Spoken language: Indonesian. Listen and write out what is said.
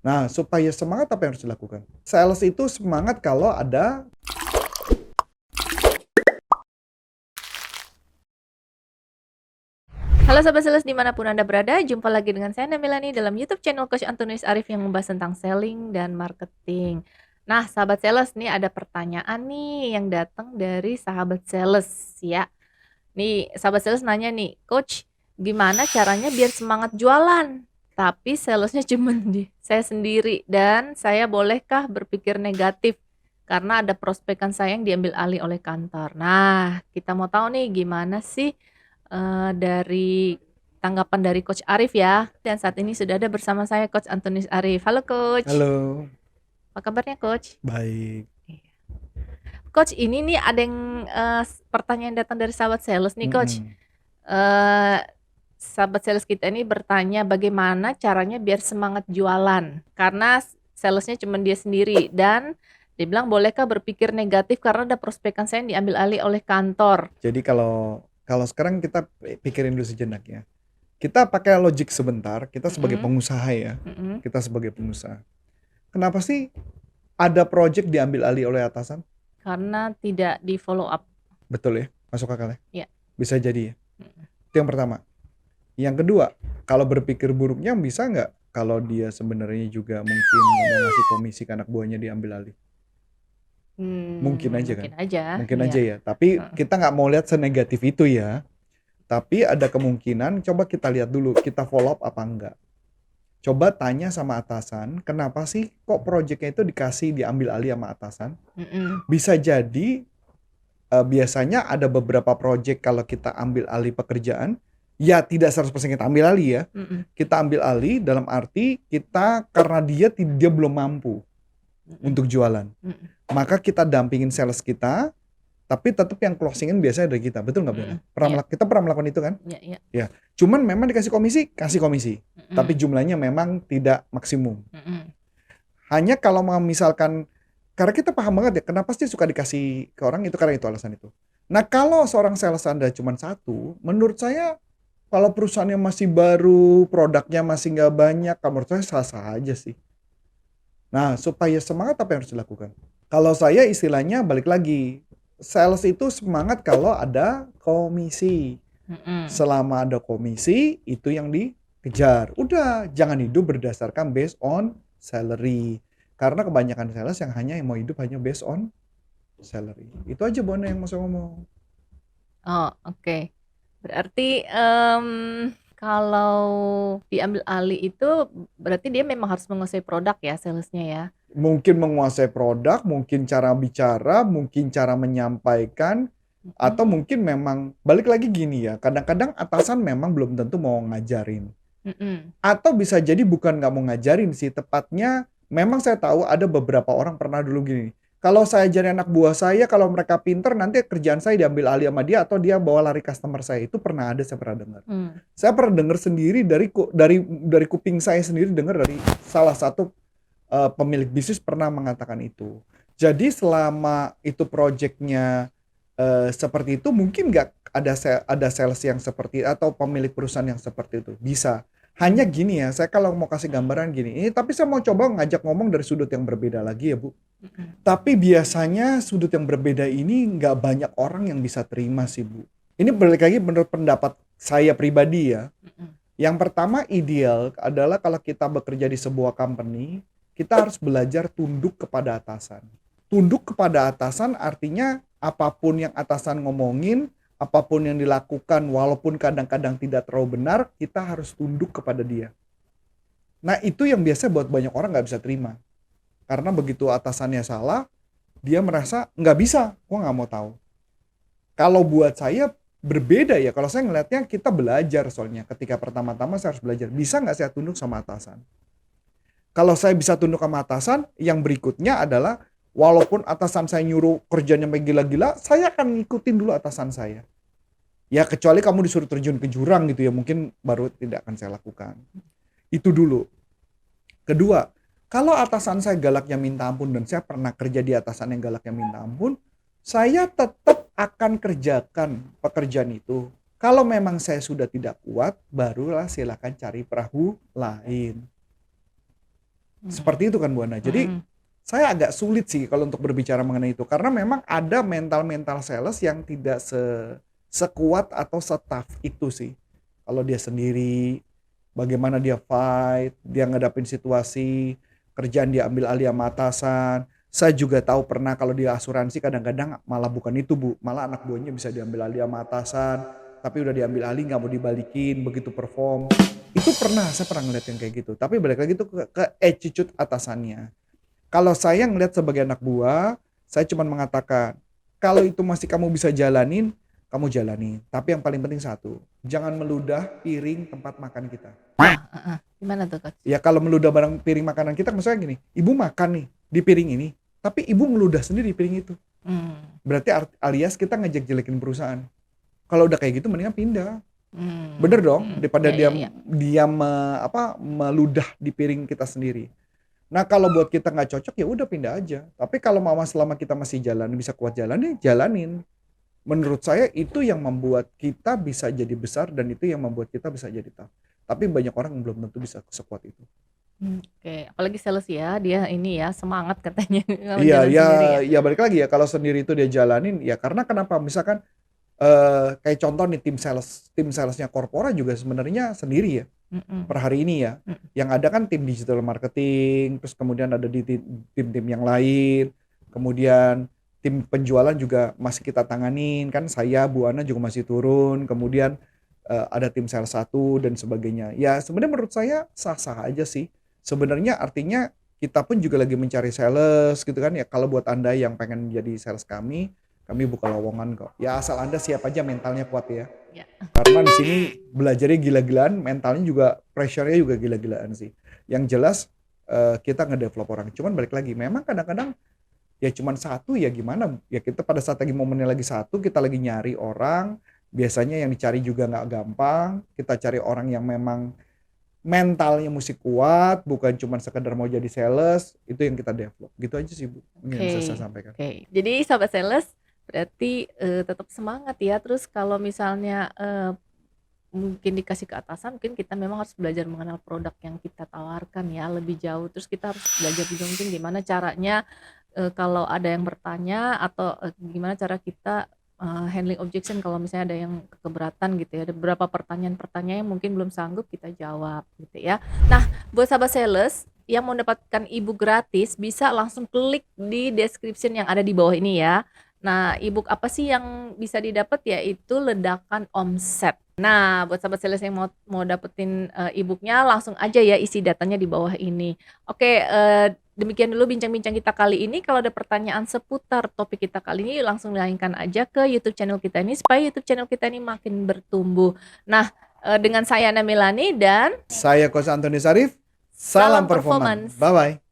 Nah, supaya semangat apa yang harus dilakukan? Sales itu semangat kalau ada. Halo Sobat Sales dimanapun Anda berada, jumpa lagi dengan saya Namilani dalam YouTube channel Coach Antonius Arif yang membahas tentang selling dan marketing. Nah, sahabat sales, nih ada pertanyaan nih yang datang dari sahabat sales ya. Nih, sahabat sales nanya nih, Coach, gimana caranya biar semangat jualan? Tapi salesnya cuma di saya sendiri dan saya bolehkah berpikir negatif karena ada prospekan saya yang diambil alih oleh kantor. Nah, kita mau tahu nih gimana sih dari tanggapan dari Coach Arif ya. Dan saat ini sudah ada bersama saya Coach Antonius Arif. Halo Coach, Halo, apa kabarnya Coach? baik. Iya. Coach, ini nih ada yang pertanyaan datang dari sahabat sales nih Coach. Mm-mm. Eh, Sahabat sales kita ini bertanya bagaimana caranya biar semangat jualan karena salesnya cuma dia sendiri dan dia bilang bolehkah berpikir negatif karena ada prospekan saya yang diambil alih oleh kantor. Jadi kalau sekarang kita pikirin dulu sejenak ya. Kita pakai logik sebentar, kita sebagai Mm-mm, pengusaha ya. mm-mm. Kita sebagai pengusaha. Kenapa sih ada project diambil alih oleh atasan? Karena tidak di follow up. Betul ya? Masuk akal ya? Ya. Bisa jadi ya. Mm. Itu yang pertama. Yang kedua, kalau berpikir buruknya bisa nggak kalau dia sebenarnya juga mungkin mau ngasih komisi ke anak buahnya diambil alih? Mungkin aja kan? Mungkin aja, Mungkin iya. aja ya. Tapi Heeh. kita nggak mau lihat senegatif itu ya. Tapi ada kemungkinan, coba kita lihat dulu, kita follow up apa enggak. Coba tanya sama atasan, kenapa sih kok proyeknya itu dikasih diambil alih sama atasan? Mm-mm. Bisa jadi biasanya ada beberapa proyek kalau kita ambil alih pekerjaan, ya tidak 100% kita ambil alih ya. Mm-mm. Kita ambil alih dalam arti kita karena dia belum mampu Mm-mm. untuk jualan. Mm-mm. Maka kita dampingin sales kita, tapi tetap yang closingin biasanya dari kita. Betul nggak Bella? Mm-mm. Iya, Kita pernah melakukan itu kan? iya, iya. Ya. Cuman memang dikasih komisi, kasih komisi. Tapi Mm-mm. jumlahnya memang tidak maksimum. Mm-mm. Hanya kalau misalkan, karena kita paham banget ya, kenapa sih suka dikasih ke orang itu karena itu alasan itu. Nah kalau seorang sales Anda cuma satu, menurut saya kalau perusahaannya masih baru, produknya masih nggak banyak, kalau menurut saya sah-sah aja sih. Nah supaya semangat apa yang harus dilakukan? Kalau saya istilahnya balik lagi, sales itu semangat kalau ada komisi. Mm-mm. Selama ada komisi, itu yang dikejar. Udah, jangan hidup berdasarkan based on salary. Karena kebanyakan sales yang mau hidup hanya based on salary. Itu aja Bona yang mau saya ngomong. Oh, oke. Berarti kalau diambil alih itu berarti dia memang harus menguasai produk ya salesnya ya. Mungkin menguasai produk, mungkin cara bicara, mungkin cara menyampaikan, atau Mm-mm. mungkin memang, balik lagi gini ya, kadang-kadang atasan memang belum tentu mau ngajarin. Mm-mm. Atau bisa jadi bukan nggak mau ngajarin sih, tepatnya memang saya tahu ada beberapa orang pernah dulu gini. Kalau saya ajarin anak buah saya, kalau mereka pinter, nanti kerjaan saya diambil alih sama dia atau dia bawa lari customer saya. Itu pernah ada, saya pernah dengar. Mm. Saya pernah dengar sendiri dari kuping saya sendiri, dengar dari salah satu pemilik bisnis pernah mengatakan itu. Jadi selama itu projectnya seperti itu, mungkin nggak ada sales yang seperti atau pemilik perusahaan yang seperti itu. Bisa. Hanya gini ya, saya kalau mau kasih gambaran gini, ini tapi saya mau coba ngajak ngomong dari sudut yang berbeda lagi ya Bu. Mm-mm. Tapi biasanya sudut yang berbeda ini nggak banyak orang yang bisa terima sih Bu. Ini balik lagi menurut pendapat saya pribadi ya. Mm-mm. Yang pertama ideal adalah kalau kita bekerja di sebuah company, kita harus belajar tunduk kepada atasan. Tunduk kepada atasan artinya apapun yang atasan ngomongin, apapun yang dilakukan walaupun kadang-kadang tidak terlalu benar, kita harus tunduk kepada dia. Nah itu yang biasa buat banyak orang nggak bisa terima. Karena begitu atasannya salah, dia merasa nggak bisa, gua nggak mau tahu. Kalau buat saya berbeda ya, kalau saya ngelihatnya kita belajar soalnya. Ketika pertama-tama saya harus belajar, bisa nggak saya tunduk sama atasan? Kalau saya bisa tunduk sama atasan, yang berikutnya adalah walaupun atasan saya nyuruh kerjanya gila-gila, saya akan ngikutin dulu atasan saya. Ya kecuali kamu disuruh terjun ke jurang gitu ya, mungkin baru tidak akan saya lakukan. Itu dulu. Kedua, kalau atasan saya galaknya minta ampun dan saya pernah kerja di atasan yang galaknya minta ampun, saya tetap akan kerjakan pekerjaan itu. Kalau memang saya sudah tidak kuat, barulah silakan cari perahu lain. Seperti itu kan Bu Ana. Jadi Mhm. saya agak sulit sih kalau untuk berbicara mengenai itu karena memang ada mental sales yang tidak sekuat atau se-tough itu sih. Kalau dia sendiri, bagaimana dia fight, dia ngadapin situasi, kerjaan dia ambil alih sama atasan. Saya juga tahu pernah kalau dia asuransi kadang-kadang malah bukan itu Bu, malah anak buahnya bisa diambil alih sama atasan, tapi udah diambil alih nggak mau dibalikin begitu perform. Itu pernah, saya pernah ngeliat yang kayak gitu. Tapi balik lagi tuh ke attitude atasannya. Kalau saya ngelihat sebagai anak buah, saya cuma mengatakan, kalau itu masih kamu bisa jalanin, kamu jalanin. Tapi yang paling penting satu, jangan meludah piring tempat makan kita. Wah, heeh. Gimana tuh, Coach? Ya kalau meludah barang piring makanan kita, misalnya gini, ibu makan nih di piring ini, tapi ibu meludah sendiri di piring itu. Mmm. Berarti alias kita ngejek-jelekin perusahaan. Kalau udah kayak gitu mendingan pindah. Bener Mhm, dong, mhm. daripada Iya, iya, iya. dia meludah di piring kita sendiri. Nah kalau buat kita nggak cocok ya udah pindah aja. Tapi kalau mama selama kita masih jalan bisa kuat jalan ya jalanin. Menurut saya itu yang membuat kita bisa jadi besar dan itu yang membuat kita bisa jadi tough. Tapi banyak orang yang belum tentu bisa sekuat itu. Oke, apalagi sales ya, dia ini ya, semangat katanya kalau Iya, jalan ya, sendiri ya? ya balik lagi ya kalau sendiri itu dia jalanin ya karena kenapa? Misalkan kayak contoh nih tim salesnya Corpora juga sebenarnya sendiri ya. Mhm, Per hari ini ya. mhm. Yang ada kan tim digital marketing, terus kemudian ada di tim-tim yang lain, kemudian tim penjualan juga masih kita tanganin, kan saya, Bu Ana juga masih turun, kemudian ada tim sales 1 dan sebagainya. Ya sebenarnya menurut saya sah-sah aja sih. Sebenarnya artinya kita pun juga lagi mencari sales gitu kan ya. Kalau buat Anda yang pengen jadi sales kami buka lowongan kok. Ya asal Anda siap aja mentalnya kuat ya. Ya. Karena di sini belajarnya gila-gilaan, mentalnya juga pressure-nya juga gila-gilaan sih. Yang jelas kita ngedevelop orang. Cuman balik lagi, memang kadang-kadang ya cuman satu ya gimana? Ya kita pada saat lagi momennya lagi satu, kita lagi nyari orang, biasanya yang dicari juga nggak gampang. Kita cari orang yang memang mentalnya mesti kuat, bukan cuman sekedar mau jadi sales, itu yang kita develop. Gitu aja sih Bu, ini yang bisa saya Oke, sampaikan. oke. Jadi sahabat sales berarti, tetap semangat ya, terus kalau misalnya, mungkin dikasih ke atasan, mungkin kita memang harus belajar mengenal produk yang kita tawarkan ya lebih jauh. Terus kita harus belajar juga mungkin gimana caranya, kalau ada yang bertanya atau, gimana cara kita, handling objection kalau misalnya ada yang keberatan gitu ya. Ada beberapa pertanyaan-pertanyaan yang mungkin belum sanggup kita jawab gitu ya. Nah, buat sahabat sales yang mau mendapatkan e-book gratis bisa langsung klik di description yang ada di bawah ini ya. Nah, e-book apa sih yang bisa didapat? Yaitu Ledakan Omset. Nah, buat sahabat sales yang mau mau dapetin, e-book-nya langsung aja ya isi datanya di bawah ini. Oke, demikian dulu bincang-bincang kita kali ini. Kalau ada pertanyaan seputar topik kita kali ini langsung tanyakan aja ke YouTube channel kita ini supaya YouTube channel kita ini makin bertumbuh. Nah, dengan saya Ana Milani dan Saya Coach Antoni Sarif, salam salam performan. performance. Bye-bye.